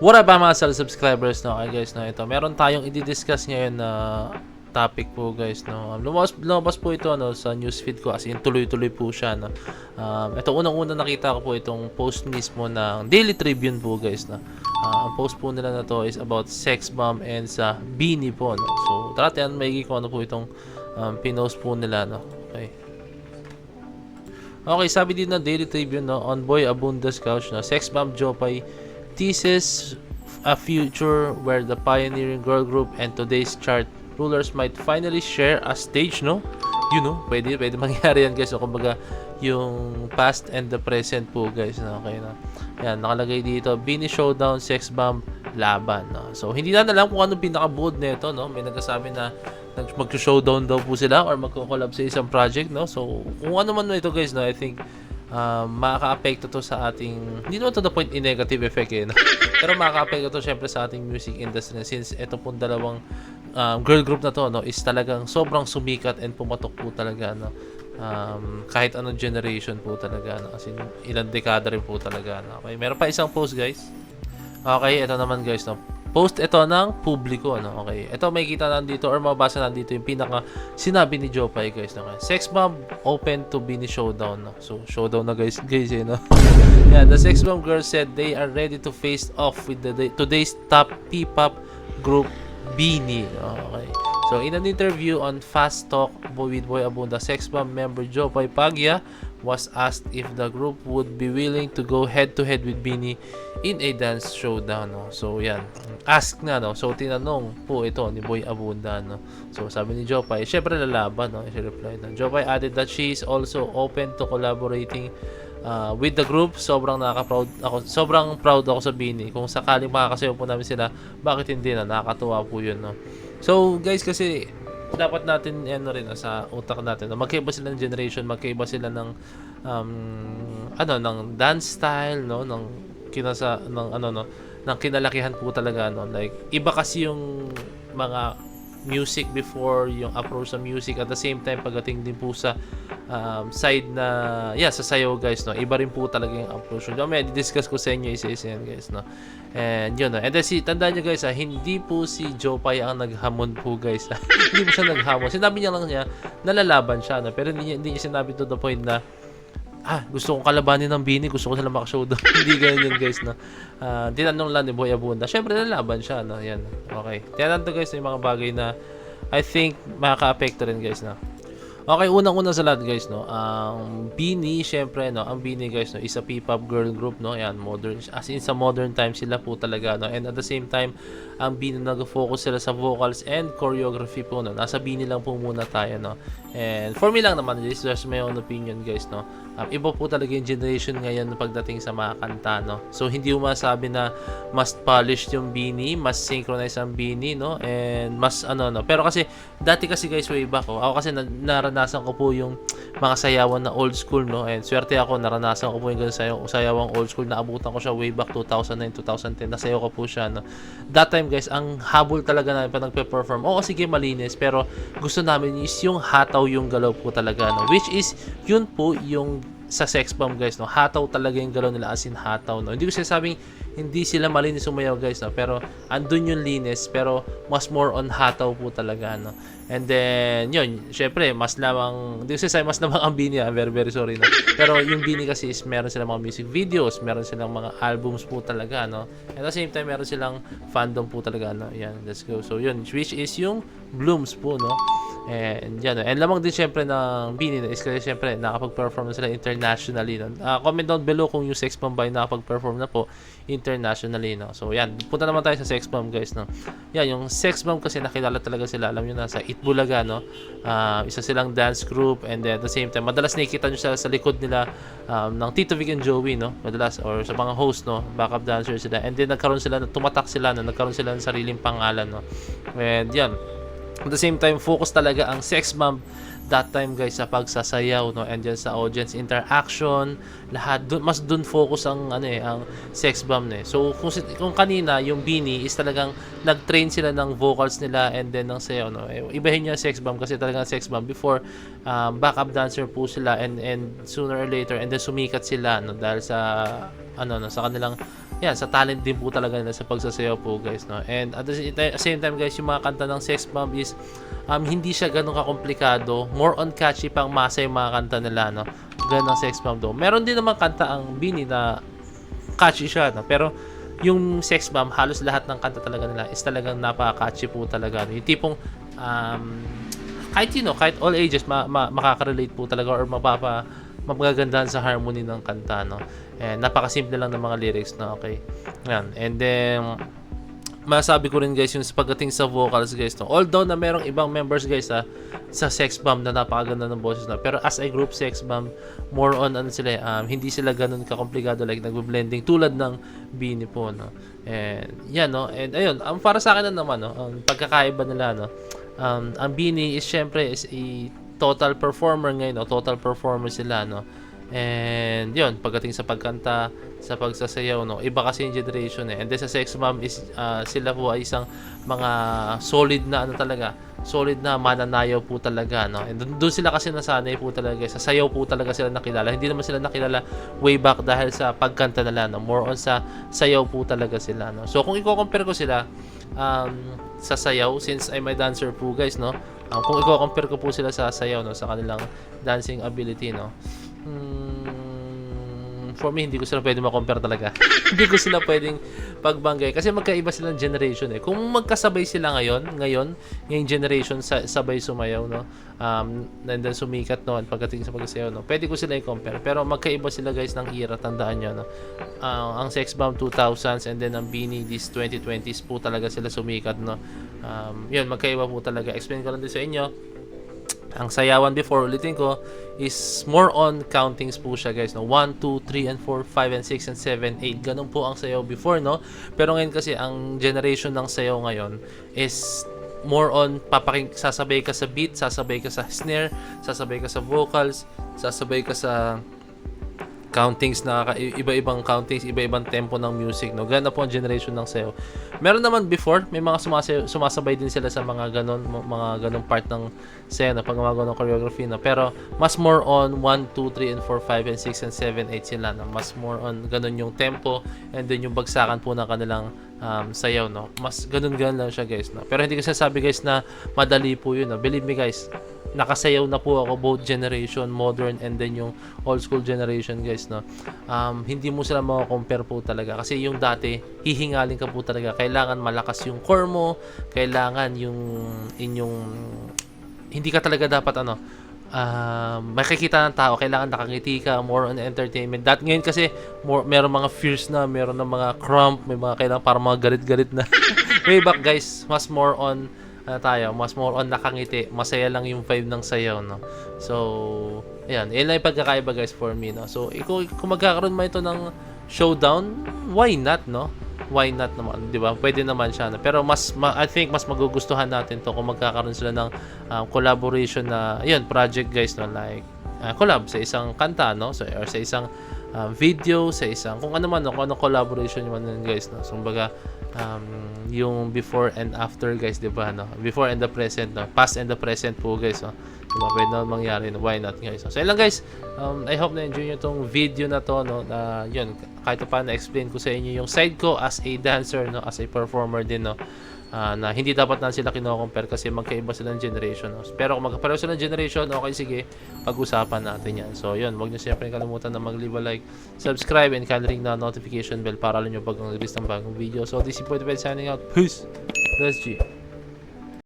What up mga subscribers, no? Okay guys, no, ito. Meron tayong i-discuss ngayon na topic po guys, no. Lumabas po ito no sa newsfeed ko, as in tuloy-tuloy po siya, no. Ito unang-una nakita ko po itong post mismo ng Daily Tribune po guys, no. Ang post po nila na to is about sex bomb and sa Bini po, no. So, tara tayo maigi ko ano po itong pinost po nila, no. Okay. Okay, sabi din na Daily Tribune, no, on Boy Abunda's couch, no, sex bomb Jopay teases a future where the pioneering girl group and today's chart rulers might finally share a stage, no? You know, pwede mangyari yan guys. So, kumbaga, yung past and the present po guys, no? Okay na. Yan, nakalagay dito, Bini Showdown, Sex Bomb, Laban, no? So, hindi na alam kung ano pinaka-bold nito, no? May nagsasabi na mag-showdown daw po sila or magko-collab sa isang project, no? So, kung ano man ito guys, no? I think makaka-apekto to sa ating, hindi naman to the point in negative effect no? Pero makaka-apekto to syempre sa ating music industry since ito pong dalawang girl group na to, no, is talagang sobrang sumikat and pumatok po talaga, no? Kahit anong generation po talaga, no? Kasi ilang dekada rin po talaga, no? Okay, meron pa isang post guys. Okay, ito naman guys, no? Post ito ng publiko, no? Okay. Ito makikita nandito or mabasa nandito yung pinaka sinabi ni Jopay guys, no? Sex bomb open to Bini Showdown, no? So, showdown na guys, no? Yeah, the Sex Bomb girls said they are ready to face off with today's top P-pop group Bini. Okay. So, in an interview on Fast Talk with Boy Abunda, Sex Bomb member Jopay Pagya was asked if the group would be willing to go head-to-head with Bini in a dance showdown, no? So, yan. Ask na, no? So, tinanong po ito ni Boy Abunda, no? So, sabi ni Jopay, syempre lalaban, no? She replied, no? Jopay added that she is also open to collaborating with the group. Sobrang proud ako sa Bini. Kung sakaling makakasayaw po namin sila, bakit hindi na? Nakakatuwa po yun, no? So, guys, kasi dapat natin rin sa utak natin, no? Magkaiba sila ng generation, magkaiba sila ng ng dance style, no, ng kinalakihan po talaga, no. Like iba kasi yung mga music before, yung approach sa music, at the same time pagdating din po sa side na sa sayaw guys, no. Iba rin po talaga yung approach. May discuss ko sa inyo isa-isa yan guys, no. And yun, no. And then tandaan nyo guys, hindi po si Jopay ang naghamon po guys. Hindi po siya naghamon. Sinabi niya lang niya nalalaban siya, no. Pero hindi niya sinabi to the point na gusto kong kalabanin ng Bini, gusto ko sila makashowdown. Hindi ganyan yun guys, no. Tinanong lang ni Boy Abunda, syempre nalaban siya, no. Yan, okay. Tinanong to guys yung mga bagay na I think makaka-apekto rin guys, no. Okay, unang-una sa lahat guys, no. Ang Bini, syempre, no, ang Bini guys, no, is a P-pop girl group, no. Yan, modern, as in sa modern time sila po talaga, no. And at the same time, ang Bini nag-focus sila sa vocals and choreography po, no. Nasa Bini lang po muna tayo, no. And for me lang naman, this is just my own opinion guys, no. Iba po talaga yung generation ngayon pagdating sa mga kanta, no. So hindi mo masabi na mas polished yung Bini, mas synchronized ang Bini, no. And mas no. Pero kasi dati kasi guys, way back ako kasi naranasan ko po yung mga sayawan na old school, no. And swerte ako, naranasan ko po yung ganun sayawang old school, naabutan ko siya way back 2009, 2010, nasayaw ko po siya, no. That time guys, ang habol talaga namin pa nagpe-perform. Oo, sige, malinis, pero gusto namin is yung hataw yung galaw po talaga, no. Which is yun po yung sa Sex Bomb guys, no. Hataw talaga yung galaw nila, as in hataw, no. Hindi ko sinasabing hindi sila malinis sumayaw guys, no. Pero andun yung linis, pero mas more on hataw po talaga, no. And then yun, syempre mas lamang, hindi ko sinasabing mas lamang ang Bini, very very sorry, no. Pero yung Bini kasi is meron silang mga music videos, meron silang mga albums po talaga, no. At the same time meron silang fandom po talaga, no. Yan, let's go. So yun, which is yung Blooms po, no. And yan, no? And lamang din syempre ng Bini, no, is kasi syempre nakapag-perform na sila internationally, no. Comment down below kung yung Sex Bomb ba nakapag-perform na po internationally, no. So yan, punta naman tayo sa Sex Bomb guys, no. Yan, yung Sex Bomb kasi nakilala talaga sila, alam nyo na, sa Itbulaga, no. Isa silang dance group, and then at the same time madalas nakikita nyo sila sa likod nila ng Tito Vic and Joey, no, madalas, or sa mga host, no, backup dancer sila, and then nagkaroon sila, tumatak sila, no, nagkaroon sila ng sariling pangalan, no. And yan, at the same time, focus talaga ang Sex Bomb that time guys sa pagsasayaw, no, and dyan sa audience interaction, lahat mas dun focus ang ang Sex Bomb, eh. So kung kanina yung Bini is talagang nag-train sila ng vocals nila and then ng sayaw, no. Ibahin niyo ang Sex Bomb kasi talagang Sex Bomb before backup dancer po sila, and sooner or later and then sumikat sila, no, dahil sa sa kanilang yan, sa talent din po talaga nila sa pagsasayaw po guys, no. And at the same time guys, yung mga kanta ng Sex Bomb is hindi siya ganun kakomplikado, more on catchy pang masa yung mga kanta nila, no. Ganun ang Sex Bomb do. Meron din naman kanta ang Bini na catchy siya, no? Pero yung Sex Bomb, halos lahat ng kanta talaga nila is talagang napaka-catchy po talaga, no? Yung tipong kahit all ages makaka-relate po talaga or magagandahan sa harmony ng kanta, no? And napakasimple lang ng mga lyrics, no? Okay. Yan. And then masabi ko rin guys yung pagdating sa vocals guys, no? Although na merong ibang members guys sa Sex Bomb na napakaganda ng boses na, pero as a group Sex Bomb more on sila hindi sila ganun kakomplikado like nagbe-blending tulad ng Bini po, no. And yan, no. And ayun, para sa akin na naman, no, ang pagkakaiba nila, no, ang Bini is syempre is a total performer ngayon, no? Total performer sila, no. And yun, pagdating sa pagkanta, sa pagsasayaw, no, iba kasi yung generation eh. And then sa Sex Bomb is sila po ay isang mga solid na talaga, solid na mananayaw po talaga, no. And doon sila kasi nasanay po talaga, sa sayaw po talaga sila nakilala. Hindi naman sila nakilala way back dahil sa pagkanta nila, no. More on sa sayaw po talaga sila, no. So kung i-compare ko sila sa sayaw, since I'm a dancer po guys, no, kung i-compare ko po sila sa sayaw, no, sa kanilang dancing ability, no, for me, hindi ko sila pwede ma-compare talaga. Hindi ko sila pwedeng pagbanggay kasi magkaiba silang generation eh. Kung magkasabay sila ngayon, yung generation sabay sumayaw, no, and then sumikat, no, pagdating sa pagsayaw, no, pwede ko sila i-compare. Pero magkaiba sila guys ng era, tandaan nyo, no. Ang Sex Bomb 2000s and then ang Bini this 2020s po talaga sila sumikat, no. Yun, magkaiba po talaga. Explain ko lang din sa inyo. Ang sayawan before, ulitin ko, is more on countings po siya guys, no? 1, 2, 3, and 4, 5, and 6, and 7, 8. Ganun po ang sayaw before, no? Pero ngayon kasi, ang generation ng sayaw ngayon is more on sasabay ka sa beat, sasabay ka sa snare, sasabay ka sa vocals, sasabay ka sa countings na iba-ibang countings, iba-ibang tempo ng music, no. Ganun po ang generation ng sayaw. Meron naman before, may mga sumasabay din sila sa mga ganun part ng sayaw na paggawa ng choreography, no. Pero mas more on 1, 2, 3, and 4, 5, and 6, and 7, 8 sila, no. Mas more on ganun yung tempo and then yung bagsakan po ng kanilang sayaw, no. Mas ganun lang siya guys, no. Pero hindi ko sinasabi guys na madali po yun, no. Believe me guys, nakasayaw na po ako both generation, modern and then yung old school generation guys, no. Hindi mo sila maka-compare po talaga kasi yung dati hihingalin ka po talaga, kailangan malakas yung core mo, kailangan yung inyong hindi ka talaga dapat makikita ng tao, kailangan nakangiti ka, more on entertainment. Ngayon kasi meron mga fierce na, meron ng mga cramp, may mga kailangan para mga galit-galit na. Way back guys, mas more on mas more on nakangiti, masaya lang yung vibe ng sayaw, no. So ayan, yun lang yung pagkakaiba guys for me, no. So kung magkakaroon man ito ng showdown, why not, no? Why not naman, di ba? Pwede naman siya, no? Pero I think mas magugustuhan natin to kung magkakaroon sila ng collaboration na yun, project guys, no, like collab sa isang kanta, no, so or sa isang video, sa isang kung ano man, no, kung anong collaboration yun guys, no. So kumbaga yung before and after guys, di ba, no? Before and the present, no? Past and the present po guys, no? Diba? Pwede naman mangyari, no? Why not guys, no? So yun lang guys, I hope na enjoy nyo tong video na to, no? Na yun, kahit pa na-explain ko sa inyo yung side ko as a dancer, no? As a performer din, no? Na hindi dapat na sila kino-compare kasi magkaiba silang generation, no? Pero kung magkapareho silang generation, okay, sige, pag-usapan natin yan. So yun, huwag nyo siyempre kalimutan na mag-leave a like, subscribe, and ring na notification bell para alam nyo pag nag-release ng bagong video. So this is Boy signing out. Peace! Let's G.